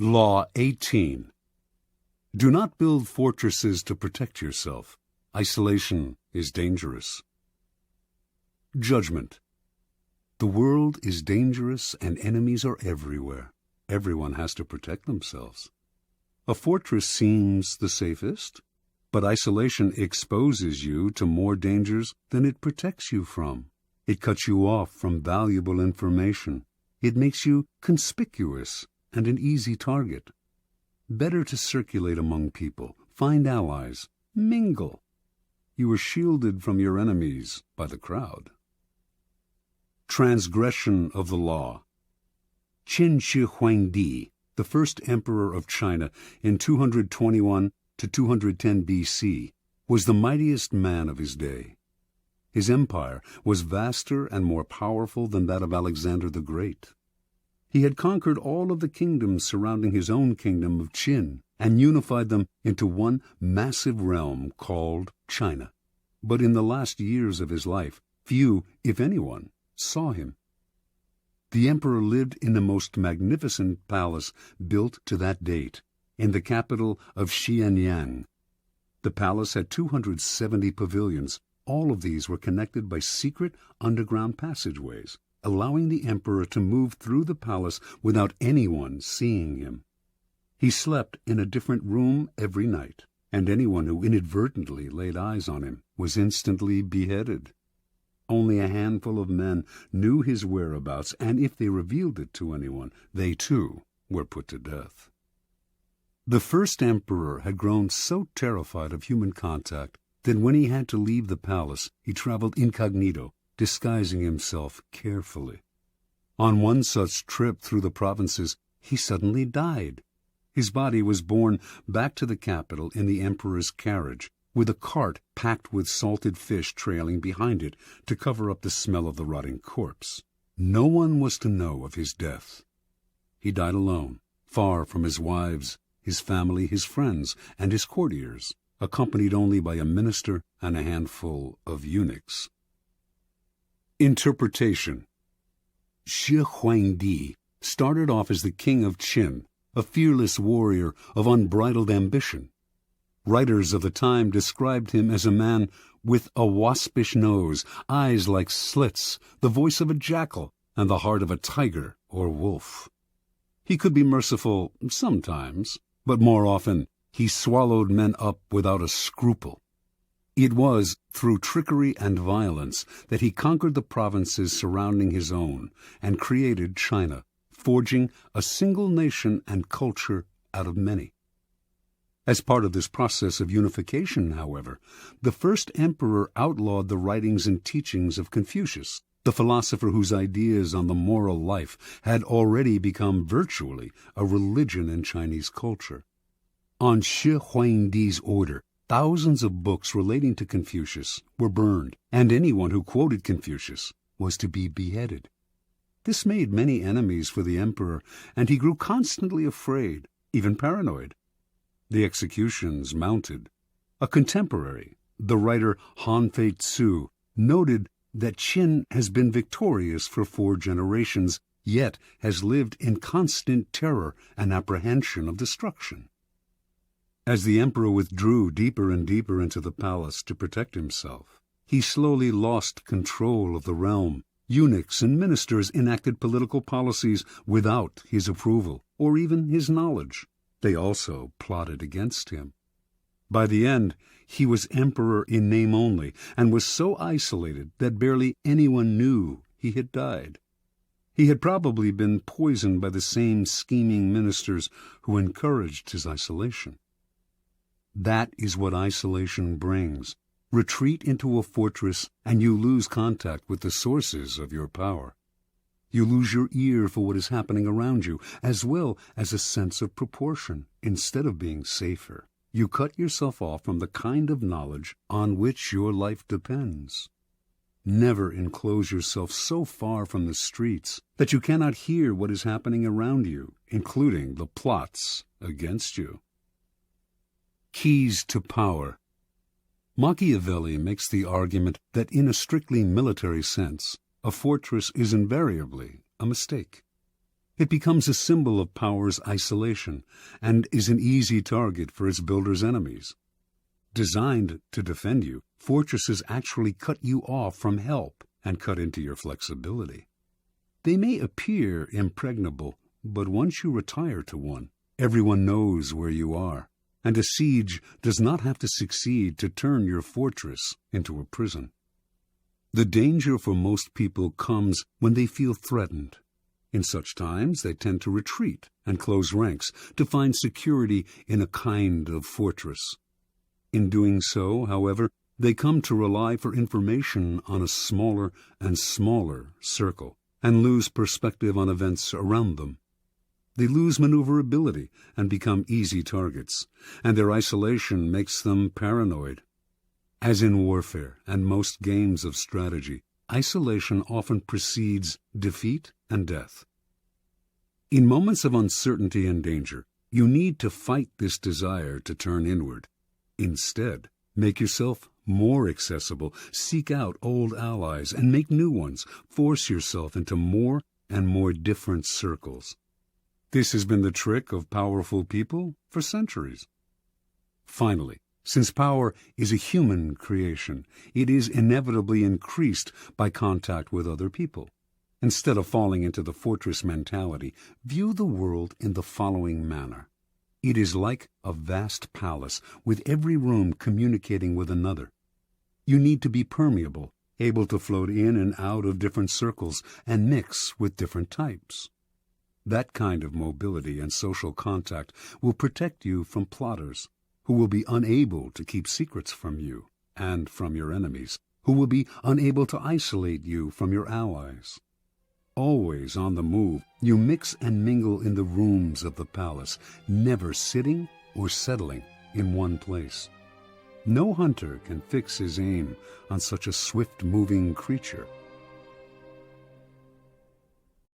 Law 18. Do not build fortresses to protect yourself. Isolation is dangerous. Judgment. The world is dangerous and enemies are everywhere. Everyone has to protect themselves. A fortress seems the safest, but isolation exposes you to more dangers than it protects you from. It cuts you off from valuable information. It makes you conspicuous and an easy target. Better to circulate among people, find allies, mingle. You are shielded from your enemies by the crowd. Transgression of the law. Qin Shi Huangdi, the first emperor of China in 221 to 210 BC, was the mightiest man of his day. His empire was vaster and more powerful than that of Alexander the Great. He had conquered all of the kingdoms surrounding his own kingdom of Qin and unified them into one massive realm called China. But in the last years of his life, few, if anyone, saw him. The emperor lived in the most magnificent palace built to that date, in the capital of Xianyang. The palace had 270 pavilions. All of these were connected by secret underground passageways, allowing the emperor to move through the palace without anyone seeing him. He slept in a different room every night, and anyone who inadvertently laid eyes on him was instantly beheaded. Only a handful of men knew his whereabouts, and if they revealed it to anyone, they too were put to death. The first emperor had grown so terrified of human contact that when he had to leave the palace, he traveled incognito, disguising himself carefully. On one such trip through the provinces, he suddenly died. His body was borne back to the capital in the emperor's carriage, with a cart packed with salted fish trailing behind it to cover up the smell of the rotting corpse. No one was to know of his death. He died alone, far from his wives, his family, his friends, and his courtiers, accompanied only by a minister and a handful of eunuchs. Interpretation. Shi Huangdi started off as the king of Qin, a fearless warrior of unbridled ambition. Writers of the time described him as a man with a waspish nose, eyes like slits, the voice of a jackal, and the heart of a tiger or wolf. He could be merciful sometimes, but more often he swallowed men up without a scruple. It was through trickery and violence that he conquered the provinces surrounding his own and created China, forging a single nation and culture out of many. As part of this process of unification, however, the first emperor outlawed the writings and teachings of Confucius, the philosopher whose ideas on the moral life had already become virtually a religion in Chinese culture. On Shi Huangdi's order, thousands of books relating to Confucius were burned, and anyone who quoted Confucius was to be beheaded. This made many enemies for the emperor, and he grew constantly afraid, even paranoid. The executions mounted. A contemporary, the writer Han Fei Tzu, noted that Qin has been victorious for 4 generations, yet has lived in constant terror and apprehension of destruction. As the emperor withdrew deeper and deeper into the palace to protect himself, he slowly lost control of the realm. Eunuchs and ministers enacted political policies without his approval or even his knowledge. They also plotted against him. By the end, he was emperor in name only, and was so isolated that barely anyone knew he had died. He had probably been poisoned by the same scheming ministers who encouraged his isolation. That is what isolation brings. Retreat into a fortress, and you lose contact with the sources of your power. You lose your ear for what is happening around you, as well as a sense of proportion. Instead of being safer, you cut yourself off from the kind of knowledge on which your life depends. Never enclose yourself so far from the streets that you cannot hear what is happening around you, including the plots against you. Keys to power. Machiavelli makes the argument that in a strictly military sense, a fortress is invariably a mistake. It becomes a symbol of power's isolation and is an easy target for its builder's enemies. Designed to defend you, fortresses actually cut you off from help and cut into your flexibility. They may appear impregnable, but once you retire to one, everyone knows where you are, and a siege does not have to succeed to turn your fortress into a prison. The danger for most people comes when they feel threatened. In such times, they tend to retreat and close ranks to find security in a kind of fortress. In doing so, however, they come to rely for information on a smaller and smaller circle and lose perspective on events around them. They lose maneuverability and become easy targets, and their isolation makes them paranoid. As in warfare and most games of strategy, isolation often precedes defeat and death. In moments of uncertainty and danger, you need to fight this desire to turn inward. Instead, make yourself more accessible, seek out old allies, and make new ones. Force yourself into more and more different circles. This has been the trick of powerful people for centuries. Finally, since power is a human creation, it is inevitably increased by contact with other people. Instead of falling into the fortress mentality, view the world in the following manner. It is like a vast palace, with every room communicating with another. You need to be permeable, able to float in and out of different circles and mix with different types. That kind of mobility and social contact will protect you from plotters, who will be unable to keep secrets from you and from your enemies, who will be unable to isolate you from your allies. Always on the move, you mix and mingle in the rooms of the palace, never sitting or settling in one place. No hunter can fix his aim on such a swift-moving creature.